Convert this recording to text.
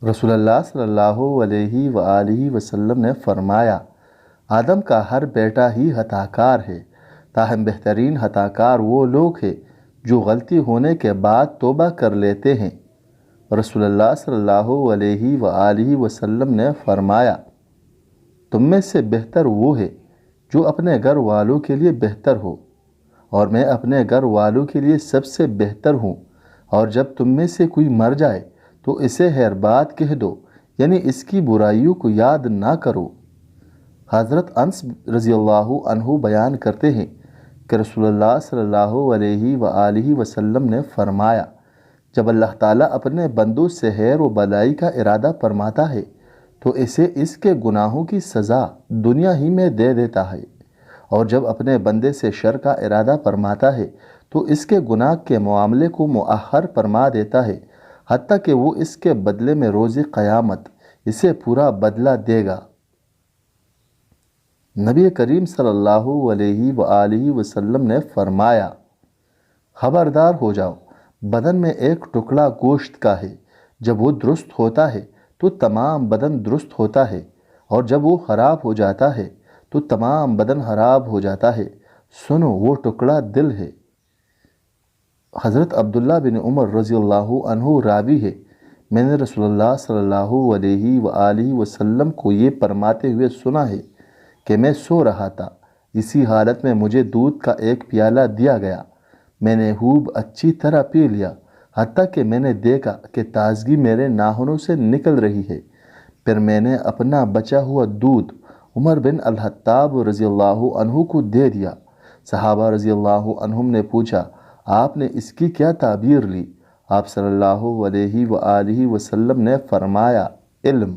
رسول اللہ صلی اللہ علیہ وآلہ وسلم نے فرمایا، آدم کا ہر بیٹا ہی خطا کار ہے، تاہم بہترین خطا کار وہ لوگ ہیں جو غلطی ہونے کے بعد توبہ کر لیتے ہیں۔ رسول اللہ صلی اللہ علیہ وآلہ وسلم نے فرمایا، تم میں سے بہتر وہ ہے جو اپنے گھر والوں کے لیے بہتر ہو، اور میں اپنے گھر والوں کے لیے سب سے بہتر ہوں، اور جب تم میں سے کوئی مر جائے تو اسے خیر بات کہہ دو، یعنی اس کی برائیوں کو یاد نہ کرو۔ حضرت انس رضی اللہ عنہ بیان کرتے ہیں کہ رسول اللہ صلی اللہ علیہ وآلہ وسلم نے فرمایا، جب اللہ تعالیٰ اپنے بندوں سے خیر و بلائی کا ارادہ فرماتا ہے تو اسے اس کے گناہوں کی سزا دنیا ہی میں دے دیتا ہے، اور جب اپنے بندے سے شر کا ارادہ فرماتا ہے تو اس کے گناہ کے معاملے کو مؤخر فرما دیتا ہے، حتیٰ کہ وہ اس کے بدلے میں روز قیامت اسے پورا بدلہ دے گا۔ نبی کریم صلی اللہ علیہ وآلہ وسلم نے فرمایا، خبردار ہو جاؤ، بدن میں ایک ٹکڑا گوشت کا ہے، جب وہ درست ہوتا ہے تو تمام بدن درست ہوتا ہے، اور جب وہ خراب ہو جاتا ہے تو تمام بدن خراب ہو جاتا ہے۔ سنو، وہ ٹکڑا دل ہے۔ حضرت عبداللہ بن عمر رضی اللہ عنہ راوی ہے، میں نے رسول اللہ صلی اللہ علیہ وآلہ وسلم کو یہ فرماتے ہوئے سنا ہے کہ میں سو رہا تھا، اسی حالت میں مجھے دودھ کا ایک پیالہ دیا گیا، میں نے خوب اچھی طرح پی لیا، حتیٰ کہ میں نے دیکھا کہ تازگی میرے ناخنوں سے نکل رہی ہے۔ پھر میں نے اپنا بچا ہوا دودھ عمر بن الخطاب رضی اللہ عنہ کو دے دیا۔ صحابہ رضی اللہ عنہم نے پوچھا، آپ نے اس کی کیا تعبیر لی؟ آپ صلی اللہ علیہ وآلہ وسلم نے فرمایا، علم۔